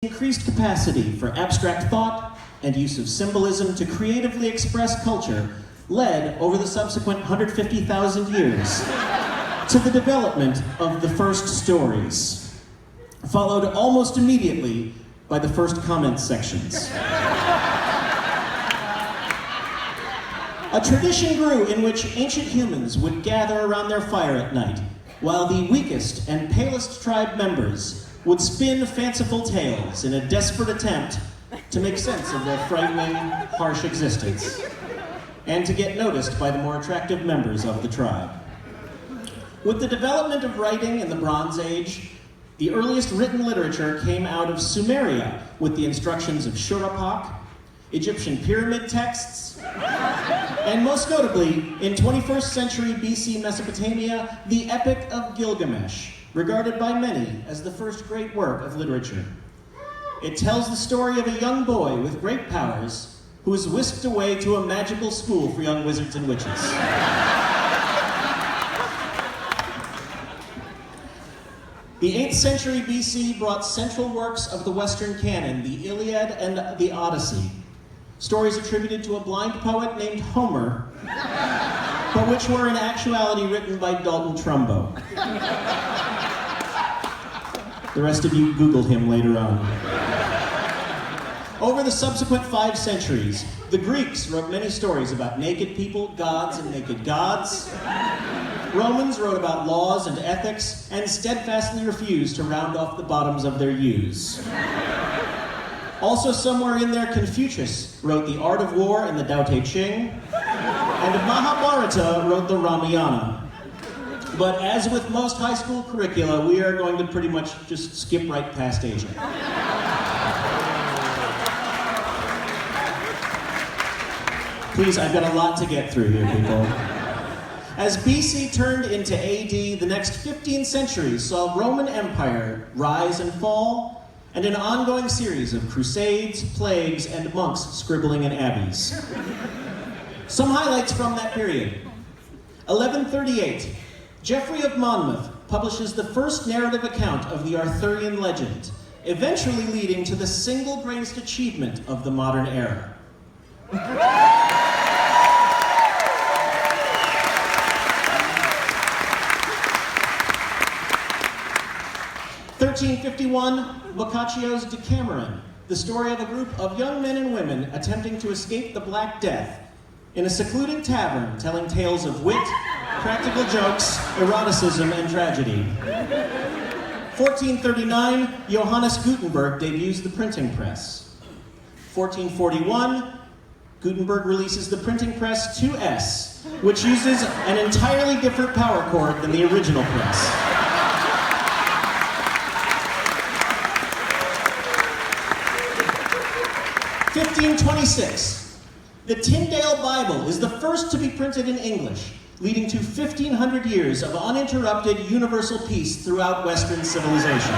increased capacity for abstract thought and use of symbolism to creatively express culture led, over the subsequent 150,000 years, to the development of the first stories, followed almost immediately by the first comment sections. A tradition grew in which ancient humans would gather around their fire at night, while the weakest and palest tribe members would spin fanciful tales in a desperate attempt to make sense of their frightening, harsh existence, and to get noticed by the more attractive members of the tribe. With the development of writing in the Bronze Age, the earliest written literature came out of Sumeria with the instructions of Shurappak, Egyptian pyramid texts, and most notably, in 21st century BC Mesopotamia, the Epic of Gilgamesh, regarded by many as the first great work of literature. It tells the story of a young boy with great powers who is whisked away to a magical school for young wizards and witches. The 8th century BC brought central works of the Western canon, the Iliad and the Odyssey, stories attributed to a blind poet named Homer, but which were in actuality written by Dalton Trumbo. The rest of you Googled him later on. Over the subsequent 5 centuries, the Greeks wrote many stories about naked people, gods, and naked gods. Romans wrote about laws and ethics, and steadfastly refused to round off the bottoms of their U's. Also somewhere in there, Confucius wrote The Art of War and the Tao Te Ching, and Mahabharata wrote the Ramayana. But as with most high school curricula, we are going to pretty much just skip right past Asia. Please, I've got a lot to get through here, people. As BC turned into AD, the next 15 centuries saw Roman Empire rise and fall, and an ongoing series of crusades, plagues, and monks scribbling in abbeys. Some highlights from that period. 1138. Geoffrey of Monmouth publishes the first narrative account of the Arthurian legend, eventually leading to the single greatest achievement of the modern era. 1351, Boccaccio's Decameron, the story of a group of young men and women attempting to escape the Black Death in a secluded tavern telling tales of wit, practical jokes, eroticism, and tragedy. 1439, Johannes Gutenberg debuts the printing press. 1441, Gutenberg releases the printing press 2S, which uses an entirely different power cord than the original press. 1526, the Tyndale Bible is the first to be printed in English, leading to 1,500 years of uninterrupted universal peace throughout Western civilization.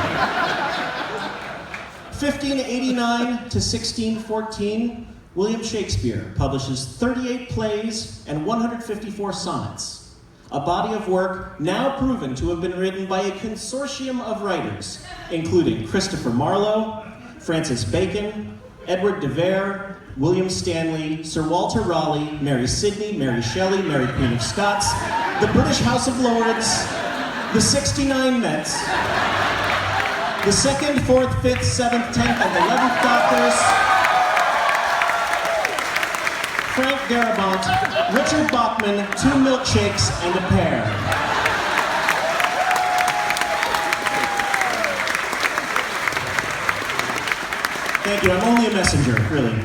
1589 to 1614, William Shakespeare publishes 38 plays and 154 sonnets, a body of work now proven to have been written by a consortium of writers, including Christopher Marlowe, Francis Bacon, Edward de Vere, William Stanley, Sir Walter Raleigh, Mary Sidney, Mary Shelley, Mary Queen of Scots, the British House of Lords, the 69 Mets, the 2nd, 4th, 5th, 7th, 10th, and 11th Doctors, Frank Darabont, Richard Bachman, 2 milkshakes, and a pear. Thank you, I'm only a messenger, really.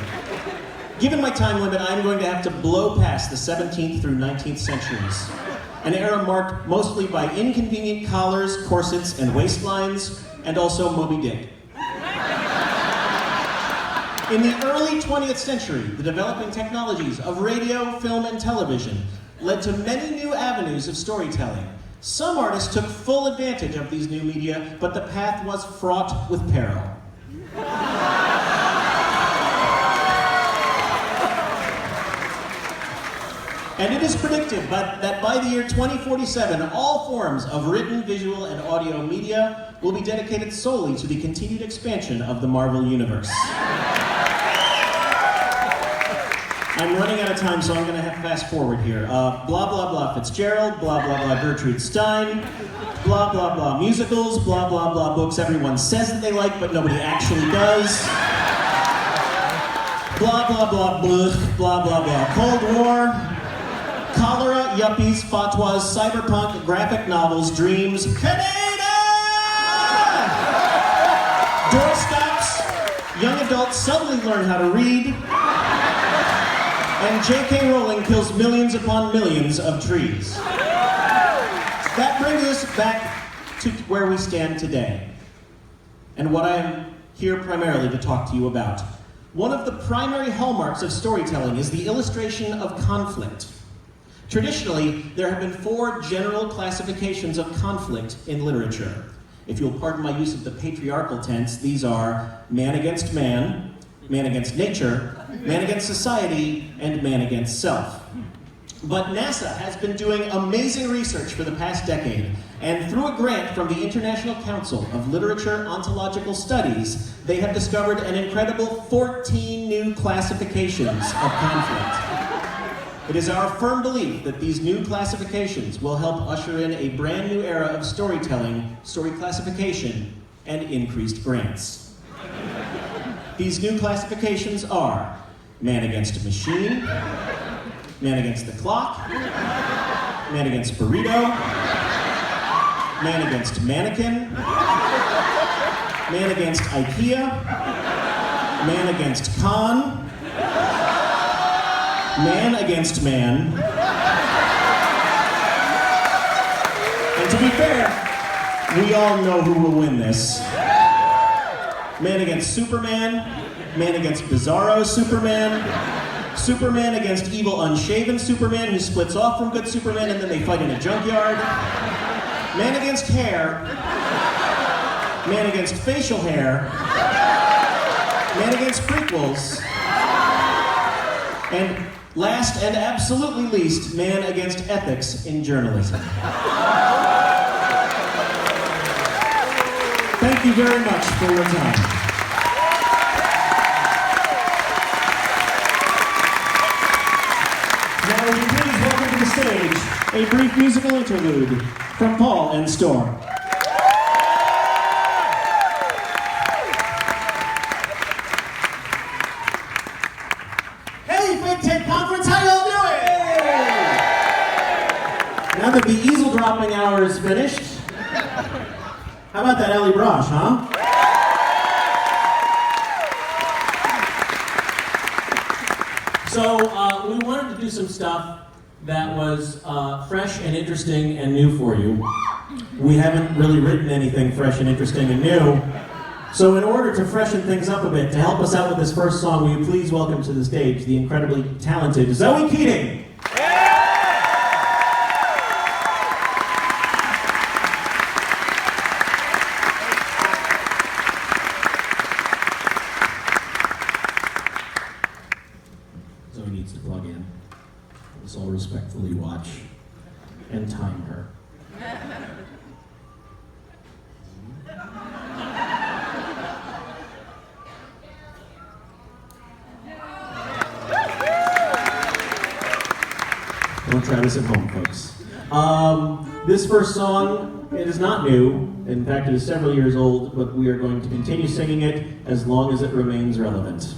Given my time limit, I'm going to have to blow past the 17th through 19th centuries, an era marked mostly by inconvenient collars, corsets, and waistlines, and also Moby Dick. In the early 20th century, the developing technologies of radio, film, and television led to many new avenues of storytelling. Some artists took full advantage of these new media, but the path was fraught with peril. And it is predicted that by the year 2047, all forms of written, visual, and audio media will be dedicated solely to the continued expansion of the Marvel Universe. I'm running out of time, so I'm going to have to fast forward here. Blah, blah, blah Fitzgerald, blah, blah, blah Gertrude Stein, blah, blah, blah musicals, blah, blah, blah books everyone says that they like, but nobody actually does. Blah, blah, blah, blah, blah, blah, blah. Cold War, cholera, yuppies, fatwas, cyberpunk, graphic novels, dreams, Canada! Doorstops, young adults suddenly learn how to read, and J.K. Rowling kills millions upon millions of trees. That brings us back to where we stand today, and what I am here primarily to talk to you about. One of the primary hallmarks of storytelling is the illustration of conflict. Traditionally, there have been 4 general classifications of conflict in literature. If you'll pardon my use of the patriarchal tense, these are man against man, man against nature, man against society, and man against self. But NASA has been doing amazing research for the past decade, and through a grant from the International Council of Literature Ontological Studies, they have discovered an incredible 14 new classifications of conflict. It is our firm belief that these new classifications will help usher in a brand new era of storytelling, story classification, and increased grants. These new classifications are man against machine, man against the clock, man against burrito, man against mannequin, man against IKEA, man against con, man against man. And to be fair, we all know who will win this. Man against Superman, man against Bizarro Superman, Superman against evil unshaven Superman who splits off from good Superman and then they fight in a junkyard. Man against hair, man against facial hair, man against prequels, and last and absolutely least, man against ethics in journalism. Thank you very much for your time. Now would you please welcome to the stage a brief musical interlude from Paul and Storm. Hey, Fake Tank Conference, how y'all doing? Now that the easel dropping hour is finished, how about that Ellie Brosh, huh? So we wanted to do some stuff that was fresh and interesting and new for you. We haven't really written anything fresh and interesting and new. So in order to freshen things up a bit, to help us out with this first song, will you please welcome to the stage the incredibly talented Zoe Keating. Zoe needs to plug in. Let's all respectfully watch and time her. Don't try this at home, folks. This first song, it is not new. In fact, it is several years old, but we are going to continue singing it as long as it remains relevant.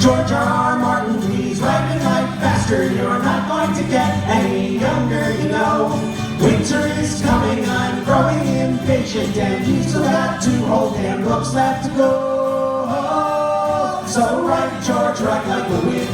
George R.R. Martin, please write it like faster. You're not going to get any younger, you know. Winter is coming, I'm growing impatient, and you still got 2 whole damn books left to go. So write, George, write like the wind.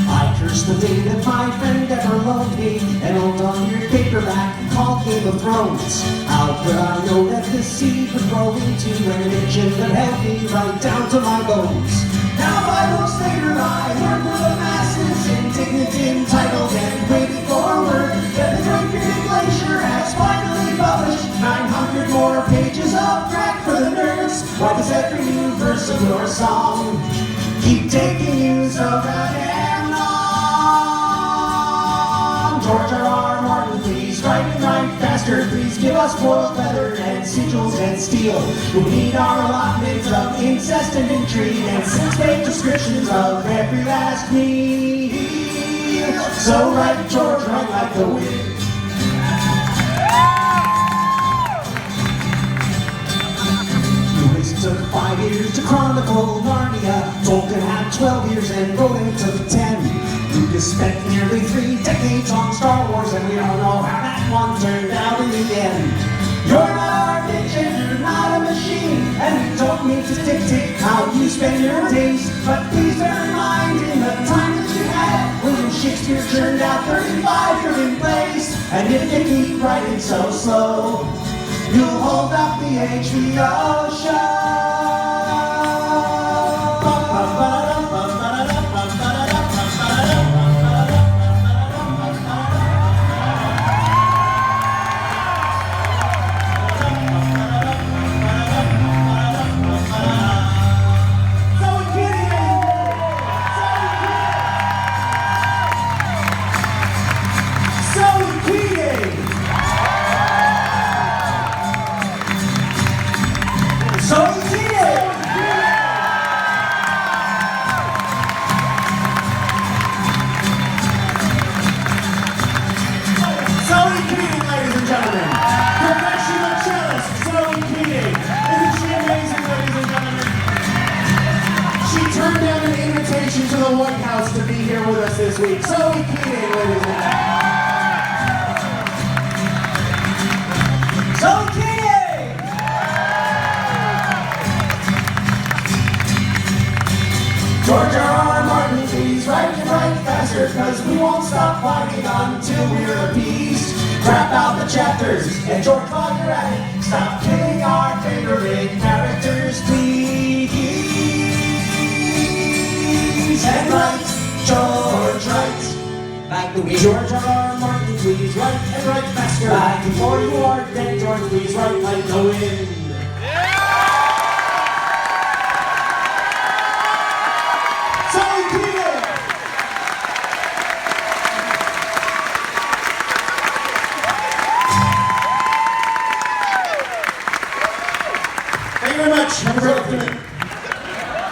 I curse the day that my friend ever loved me, and old on your paperback called Game of Thrones. How could I know that this seed would grow into an addiction that held me right down to my bones? Now 5 books later I work for the masses, indignant, entitled, and waiting forward. pages of crack for the nerds. Why does every new verse of your song keep taking you so goddamn long? George R. Martin, please write and write faster. Please give us foiled leather and sigils and steel. We need our allotment of incest and intrigue and 6-page descriptions of every last meal. So write, George, write like the wind. Took 5 years to chronicle Narnia. Tolkien had 12 years and wrote it took 10. Lucas spent nearly 3 decades on Star Wars, and we all know how that one turned out in the end. You're not our bitchin', you're not a machine, and we don't mean to dictate how you spend your days. But please bear in mind, in the time that you had, William Shakespeare turned out 35 different plays. And if you keep writing so slow, you'll hold up the HBO show. To the White House to be here with us this week. Zoe Keating, ladies and gentlemen. Zoe Keating! George R. Martin, please write and write faster, cause we won't stop fighting until we're appeased. Crap out the chapters, and George, while you're at it, stop killing our favorite characters, please. And write, George, write like the wind. George R. Martin, please write and write faster. Like before you are dead, George, please write like the wind. Zoe Keating! Thank you very much. Have a great afternoon.